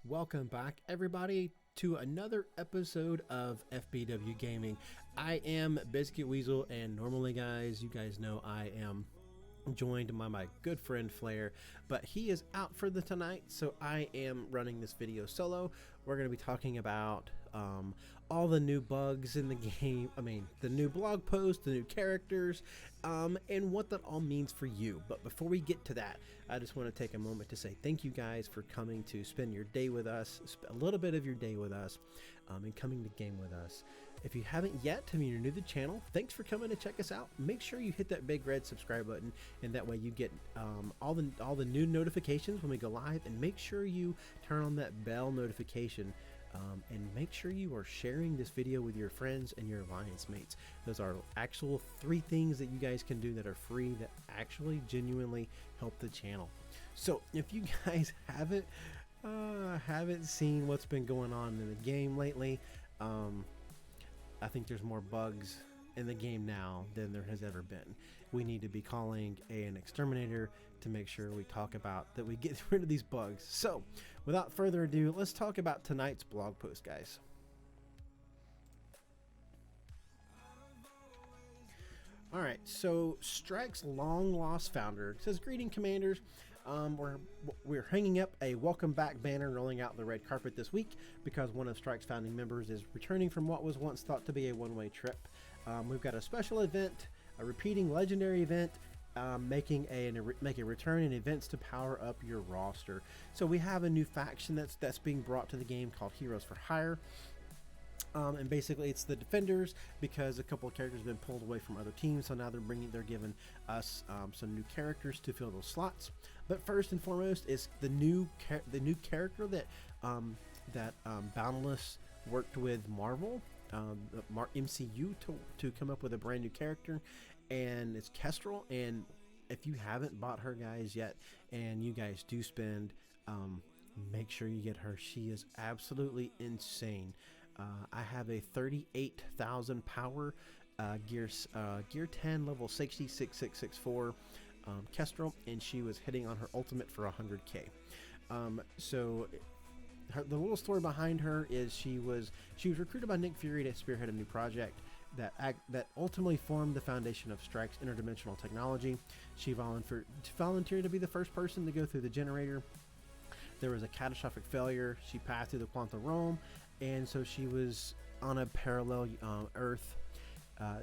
Welcome back, everybody, to another episode of FBW Gaming. I am Biscuit Weasel, and normally, guys, you guys know I am joined by my good friend Flair, but he is out for the tonight, so I am running this video solo. We're going to be talking about all the new bugs in the game, the new blog posts, the new characters, and what that all means for you. But before we get to that, I just want to take a moment to say thank you guys for coming to spend your day with us, a little bit of your day with us, and coming to game with us. If you haven't yet, you're new to the channel, thanks for coming to check us out. Make sure you hit that big red subscribe button, and that way you get all the new notifications when we go live, and make sure you turn on that bell notification. And make sure you are sharing this video with your friends and your alliance mates. Those are actual 3 things that you guys can do that are free, that actually genuinely help the channel. So if you guys haven't seen what's been going on in the game lately, I think there's more bugs in the game now than there has ever been. We need to be calling an exterminator to make sure we talk about that, we get rid of these bugs. So without further ado, let's talk about tonight's blog post, guys. Alright, so Strike's long lost founder says, "Greeting, commanders. We're hanging up a welcome back banner, rolling out the red carpet this week because one of Strike's founding members is returning from what was once thought to be a one-way trip. We've got a special event, a repeating legendary event, making a return in events to power up your roster." So we have a new faction that's being brought to the game called Heroes for Hire. And basically it's the defenders, because a couple of characters have been pulled away from other teams, so now they're giving us some new characters to fill those slots. But first and foremost is the new character that Boundless worked with Marvel, MCU to come up with a brand new character, and it's Kestrel. And if you haven't bought her, guys, yet, and you guys do spend, make sure you get her. She is absolutely insane. I have a 38,000 power gear 10 level 6664 Kestrel, and she was hitting on her ultimate for 100k. So the little story behind her is she was recruited by Nick Fury to spearhead a new project that ultimately formed the foundation of Strike's interdimensional technology. She volunteered to be the first person to go through the generator. There was a catastrophic failure. She passed through the quantum realm, and so she was on a parallel Earth.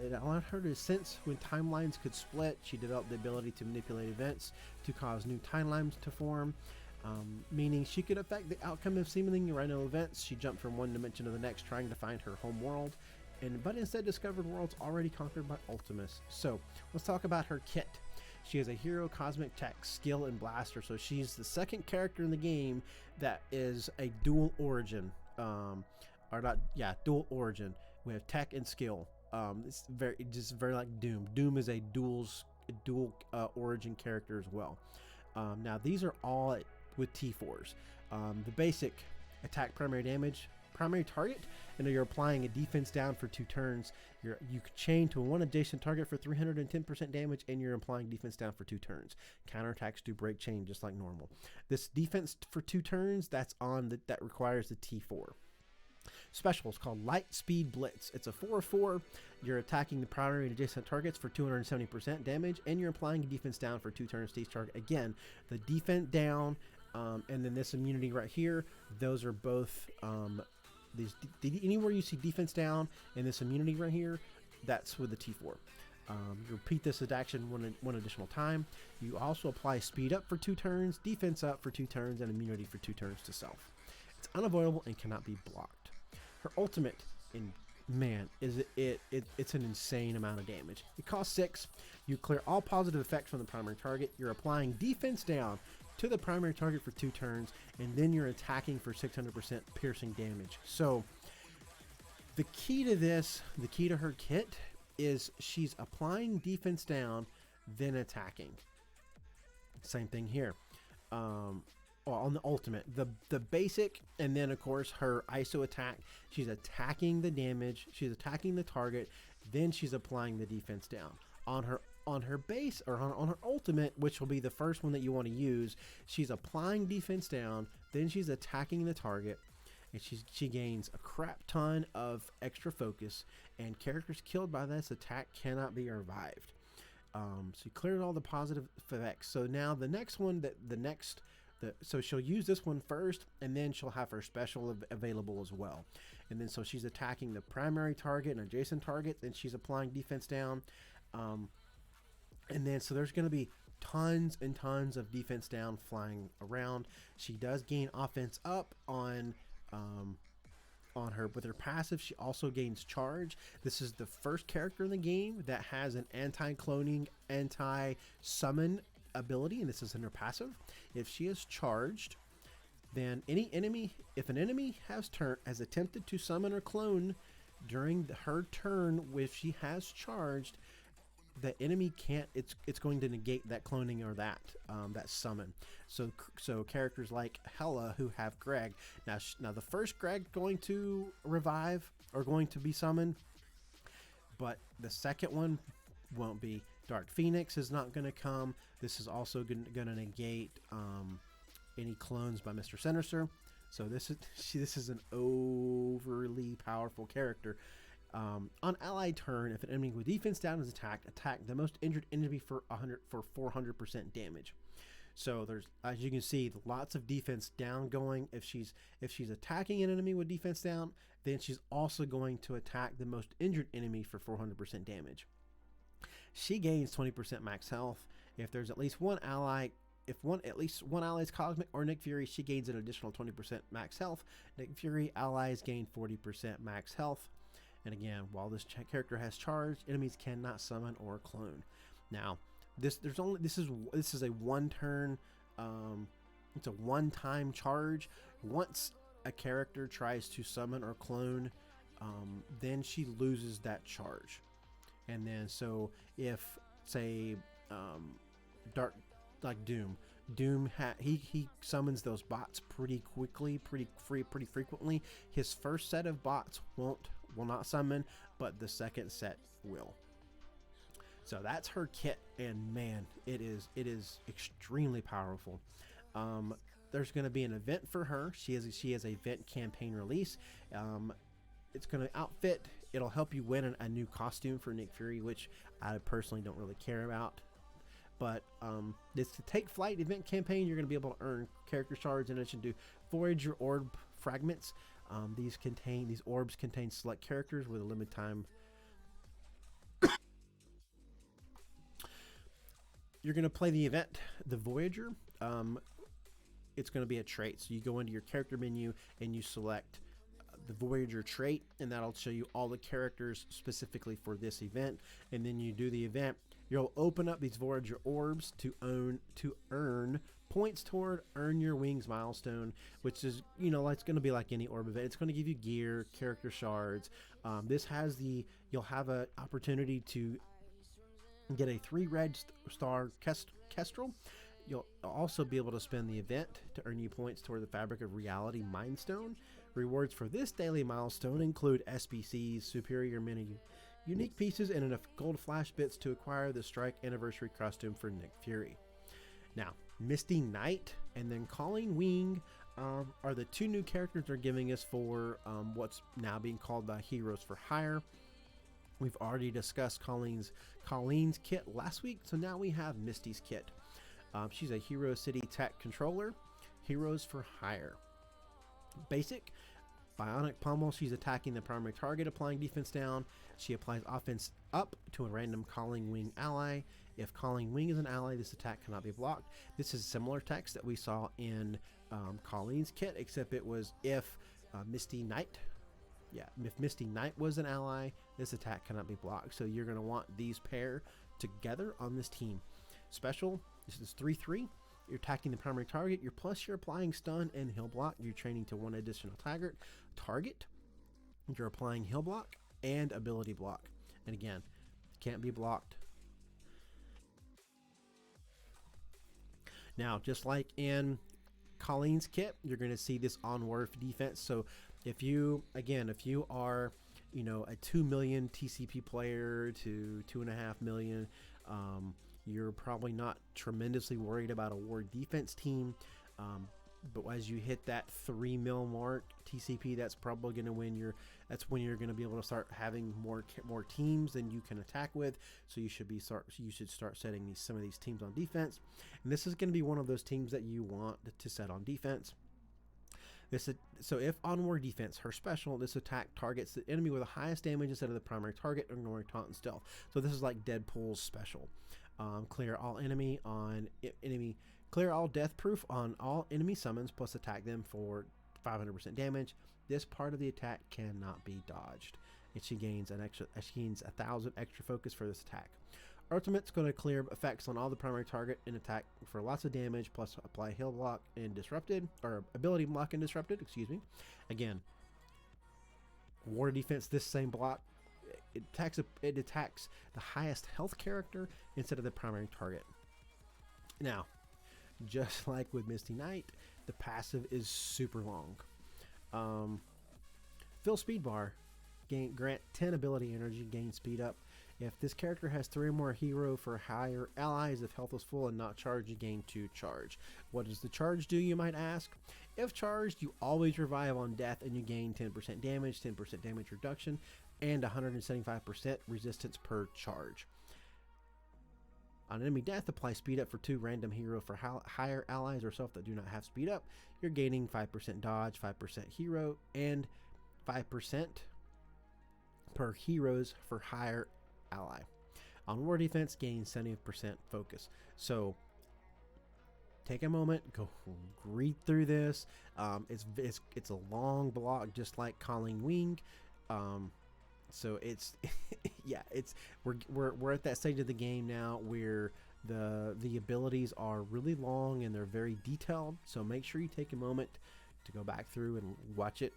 It allowed her to sense when timelines could split. She developed the ability to manipulate events to cause new timelines to form, meaning she could affect the outcome of seemingly random events. She jumped from one dimension to the next, trying to find her home world, but instead discovered worlds already conquered by Ultimus. So let's talk about her kit. She has a hero, cosmic tech, skill, and blaster. So she's the second character in the game that is a dual origin. Dual origin. We have tech and skill. It's very like Doom. Doom is a dual origin character as well. Now these are all with T4s. The basic attack, primary damage, primary target, and you're applying a defense down for 2 turns. You can chain to one adjacent target for 310% damage, and you're applying defense down for 2 turns. Counterattacks do break chain just like normal. This defense for 2 turns, that requires the T4. Special is called Light Speed Blitz. It's a 4/4. You're attacking the primary and adjacent targets for 270% damage, and you're applying a defense down for 2 turns to each target. Again, the defense down, and then this immunity right here, those are both anywhere you see defense down and this immunity right here, that's with the T4. You repeat this action one additional time. You also apply speed up for 2 turns, defense up for 2 turns, and immunity for 2 turns to self. It's unavoidable and cannot be blocked. Her ultimate, it's an insane amount of damage. It costs 6. You clear all positive effects from the primary target. You're applying defense down to the primary target for 2 turns, and then you're attacking for 600% piercing damage. So the key to her kit is she's applying defense down, then attacking. Same thing here. On the ultimate, the basic, and then of course her ISO attack. She's attacking the damage, she's attacking the target, then she's applying the defense down. On her on her base, or on her ultimate, which will be the first one that you want to use, she's applying defense down, Then she's attacking the target, and she gains a crap ton of extra focus, and characters killed by this attack cannot be revived. So you cleared all the positive effects. So now the next one, so she'll use this one first, and then she'll have her special available as well. And then so she's attacking the primary target and adjacent targets, and she's applying defense down. And then so there's going to be tons and tons of defense down flying around. She does gain offense up on her with her passive. She also gains charge. This is the first character in the game that has an anti-cloning, anti-summon ability, and this is in her passive. If she is charged, then if an enemy has attempted to summon or clone during her turn, if she has charged, the enemy can't. It's going to negate that cloning or that summon. So characters like Hela who have Greg. Now the first Greg going to revive or going to be summoned, but the second one won't be. Dark Phoenix is not going to come. This is also going to negate any clones by Mr. Sinister. So this is an overly powerful character. On ally turn, if an enemy with defense down is attack the most injured enemy for 400% damage. So there's, as you can see, lots of defense down going. If she's attacking an enemy with defense down, then she's also going to attack the most injured enemy for 400% damage. She gains 20% max health. If there's at least one ally, at least one ally is Cosmic or Nick Fury, she gains an additional 20% max health. Nick Fury allies gain 40% max health. And again, while this character has charge, enemies cannot summon or clone. Now, this is a one turn. It's a one-time charge. Once a character tries to summon or clone, then she loses that charge. And then so if say Doom he summons those bots pretty quickly, pretty frequently. His first set of bots will not summon, but the second set will. So that's her kit, and man, it is extremely powerful. There's going to be an event for her. She has a event campaign release. It's going to outfit. It'll help you win a new costume for Nick Fury, which I personally don't really care about. But this to take flight event campaign, you're going to be able to earn character shards in addition to Voyager orb fragments. These orbs contain select characters with a limited time. You're going to play the event, the Voyager. It's going to be a trait. So you go into your character menu and you select the Voyager trait, and that'll show you all the characters specifically for this event. And then you do the event. You'll open up these Voyager orbs to earn points toward Earn Your Wings milestone, which is, it's going to be like any orb event. It's going to give you gear, character shards. You'll have an opportunity to get a 3 red star Kestrel. You'll also be able to spend the event to earn you points toward the Fabric of Reality Mind Stone. Rewards for this daily milestone include SBCs, superior mini unique pieces, and enough gold flash bits to acquire the Strike Anniversary costume for Nick Fury. Now, Misty Knight and then Colleen Wing are the two new characters they're giving us for what's now being called the Heroes for Hire. We've already discussed Colleen's kit last week, so now we have Misty's kit. She's a Hero City Tech Controller, Heroes for Hire. Basic, Bionic Pummel. She's attacking the primary target, applying defense down. She applies offense up to a random Calling Wing ally. If Calling Wing is an ally, this attack cannot be blocked. This is similar text that we saw in Colleen's kit, except it was if Misty Knight was an ally, this attack cannot be blocked. So you're going to want these pair together on this team. Special, this is 3/3. You're attacking the primary target. You're applying stun and heal block. You're training to one additional target. You're applying heal block and ability block. And again, can't be blocked. Now, just like in Colleen's kit, you're going to see this on-warp defense. So if you are, a 2 million TCP player to 2.5 million, you're probably not tremendously worried about a war defense team. But as you hit that 3 mil mark TCP, that's probably going to win your. That's when you're going to be able to start having more teams than you can attack with. So you should start setting some of these teams on defense. And this is going to be one of those teams that you want to set on defense. So if on war defense, her special, this attack targets the enemy with the highest damage instead of the primary target, ignoring taunt and stealth. So this is like Deadpool's special. Clear all enemy on enemy. Clear all death proof on all enemy summons, plus attack them for 500% damage. This part of the attack cannot be dodged. She gains 1,000 extra focus for this attack. Ultimate's going to clear effects on all the primary target and attack for lots of damage, plus apply heal block and disrupted, or ability block and disrupted, excuse me. Again, war defense, this same block, it attacks the highest health character instead of the primary target. Now, just like with Misty Knight, the passive is super long. Fill speed bar, grant 10 ability energy, gain speed up. If this character has 3 or more hero for higher allies, if health is full and not charged, you gain 2 charge. What does the charge do, you might ask? If charged, you always revive on death and you gain 10% damage, 10% damage reduction, and 175% resistance per charge. On enemy death, apply speed up for 2 random hero for higher allies or self that do not have speed up. You're gaining 5% dodge, 5% hero, and 5% per heroes for higher ally. On war defense, gain 70% focus. So take a moment, go read through this. It's a long block, just like Calling Wing. So it's yeah, we're at that stage of the game now where the abilities are really long and they're very detailed. So make sure you take a moment to go back through and watch it.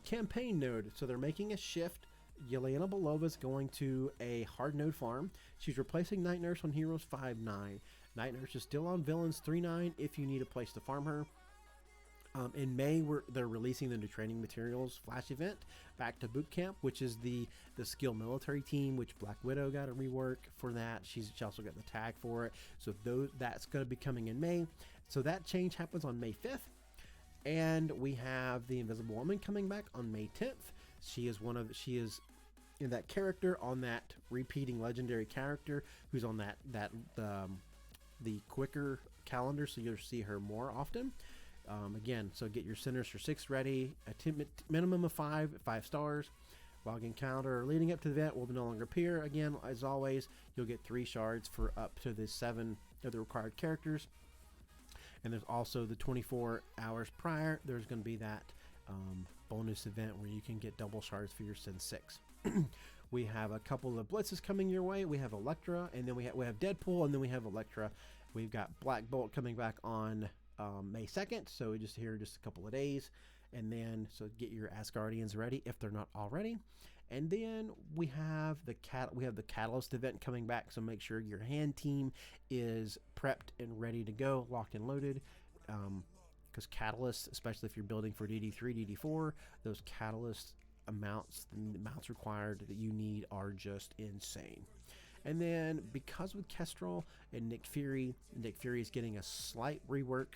Campaign node. So they're making a shift. Yelena Belova's going to a hard node farm. She's replacing Night Nurse on Heroes 5-9. Night Nurse is still on Villains 3-9 if you need a place to farm her. In May, they're releasing the new training materials flash event, Back to Boot Camp, which is the skill military team, which Black Widow got a rework for that. She also got the tag for it. So that's going to be coming in May. So that change happens on May 5th. And we have the Invisible Woman coming back on May 10th. She is in that character on that repeating legendary character who's on the quicker calendar, so you'll see her more often. Again, so get your Sinister 6 ready, a minimum of 5 stars. Login calendar leading up to the event will no longer appear. Again, as always, you'll get 3 shards for up to the 7 of the required characters. And there's also the 24 hours prior, there's going to be that bonus event where you can get double shards for your Sin 6. We have a couple of blitzes coming your way. We have Elektra, and then we have Deadpool, and then we have Elektra. We've got Black Bolt coming back on May 2nd, so just here just a couple of days. And then, so get your Asgardians ready if they're not already. And then we have the Catalyst event coming back, so make sure your hand team is prepped and ready to go, locked and loaded. Because Catalyst, especially if you're building for DD3, DD4, those Catalyst amounts, the amounts required that you need are just insane. And then because with Kestrel and Nick Fury is getting a slight rework.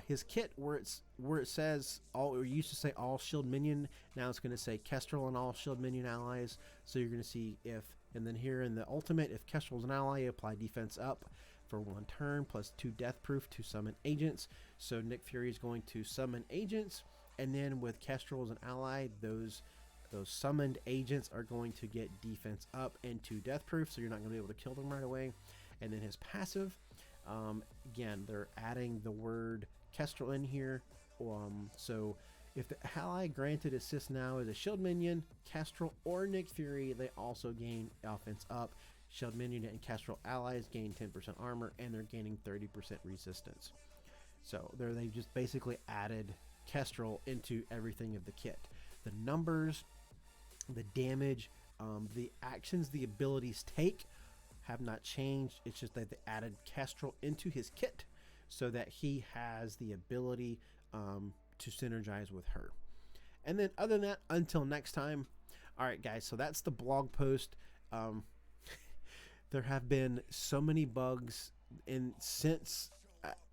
His kit where it says used to say all shield minion, now it's going to say Kestrel and all shield minion allies. So you're going to see and then here in the ultimate, if Kestrel's an ally, apply defense up for 1 turn plus 2 death proof to summon agents. So Nick Fury is going to summon agents, and then with Kestrel as an ally, those summoned agents are going to get defense up and 2 death proof, so you're not going to be able to kill them right away. And then his passive, again, they're adding the word Kestrel in here. So if the ally granted assist now is a shield minion, Kestrel or Nick Fury, they also gain offense up. Shield minion and Kestrel allies gain 10% armor, and they're gaining 30% resistance. So they've just basically added Kestrel into everything of the kit. The numbers, the damage, the actions the abilities take have not changed. It's just that they added Kestrel into his kit so that he has the ability to synergize with her. And then other than that, until next time. All right, guys, so that's the blog post. There have been so many bugs since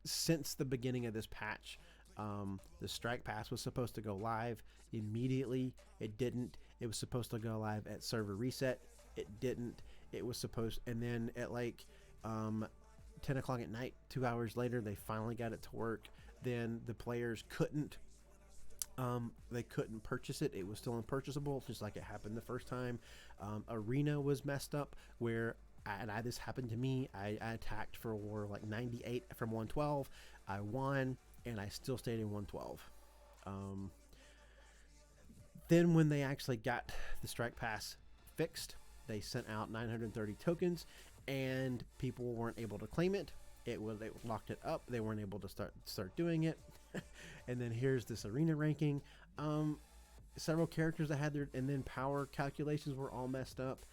since the beginning of this patch. The strike pass was supposed to go live immediately. It didn't. It was supposed to go live at server reset. It didn't. It was supposed, and then at like 10 o'clock at night, 2 hours later, they finally got it to work. Then the players couldn't. They couldn't purchase it. It was still unpurchasable, just like it happened the first time. Arena was messed up where. This happened to me. I attacked for war like 98 from 112. I won, and I still stayed in 112. Then when they actually got the strike pass fixed, they sent out 930 tokens, and people weren't able to claim it. They locked it up. They weren't able to start doing it. And then here's this arena ranking. Several characters that had their, and then power calculations were all messed up.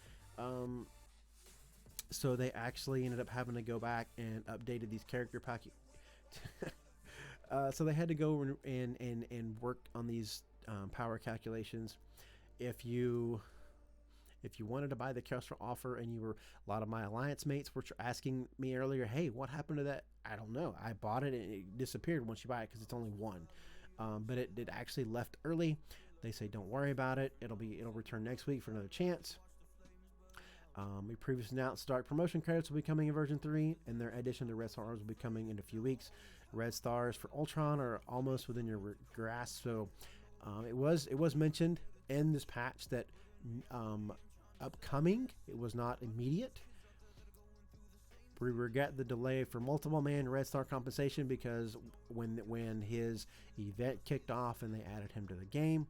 So they actually ended up having to go back and updated these character package. So they had to go and work on these power calculations. If you wanted to buy the Kestrel offer, and you were, a lot of my alliance mates were asking me earlier, hey, what happened to that? I don't know. I bought it and it disappeared once you buy it because it's only one. But it actually left early. They say don't worry about it. It'll return next week for another chance. We previously announced Dark promotion credits will be coming in version 3, and their addition to Red Stars will be coming in a few weeks. Red Stars for Ultron are almost within your grasp. So it was mentioned in this patch that upcoming. It was not immediate. We regret the delay for multiple man Red Star compensation, because when his event kicked off and they added him to the game,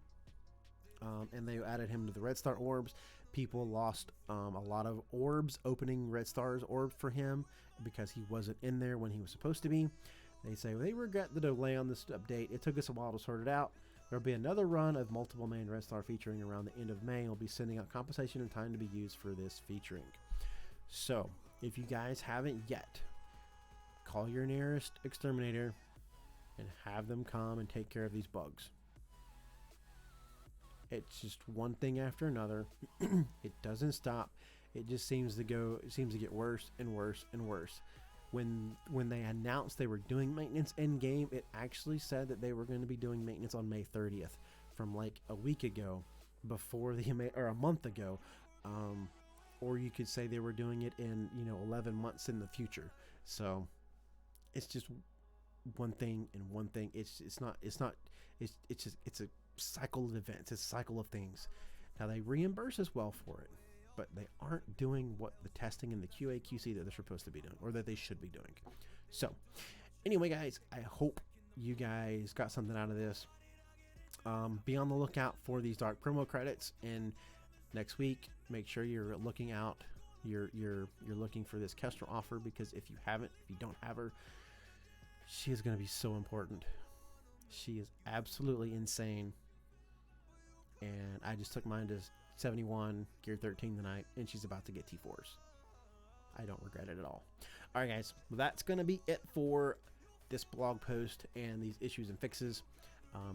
and they added him to the Red Star orbs, people lost a lot of orbs, opening Red Star's orb for him because he wasn't in there when he was supposed to be. They say they regret the delay on this update. It took us a while to sort it out. There'll be another run of multiple man Red Star featuring around the end of May. We'll be sending out compensation in time to be used for this featuring. So if you guys haven't yet, call your nearest exterminator and have them come and take care of these bugs. It's just one thing after another. It doesn't stop. It just seems to get worse and worse and worse. When they announced they were doing maintenance in game, it actually said that they were going to be doing maintenance on May 30th, from like a week ago, or a month ago, or you could say they were doing it in 11 months in the future. So it's just one thing and one thing. It's a cycle of events. It's a cycle of things. Now they reimburse us well for it, but they aren't doing what the testing and the QA QC that they're supposed to be doing, or that they should be doing. So anyway, guys, I hope you guys got something out of this. Be on the lookout for these Dark promo credits, and next week make sure you're looking out. You're looking for this Kestrel offer, because if you don't have her, she is going to be so important. She is absolutely insane, and I just took mine to 71 gear 13 tonight, and she's about to get T4s. I don't regret it at all. All right, guys, well, that's going to be it for this blog post and these issues and fixes.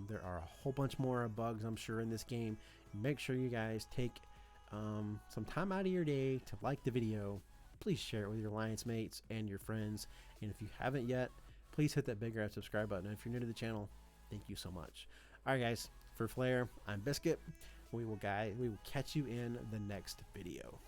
There are a whole bunch more bugs, I'm sure, in this game. Make sure you guys take some time out of your day to like the video. Please share it with your alliance mates and your friends, and if you haven't yet, please hit that big red subscribe button. And if you're new to the channel, thank you so much. All right, guys, for Flair, I'm Biscuit. We will catch you in the next video.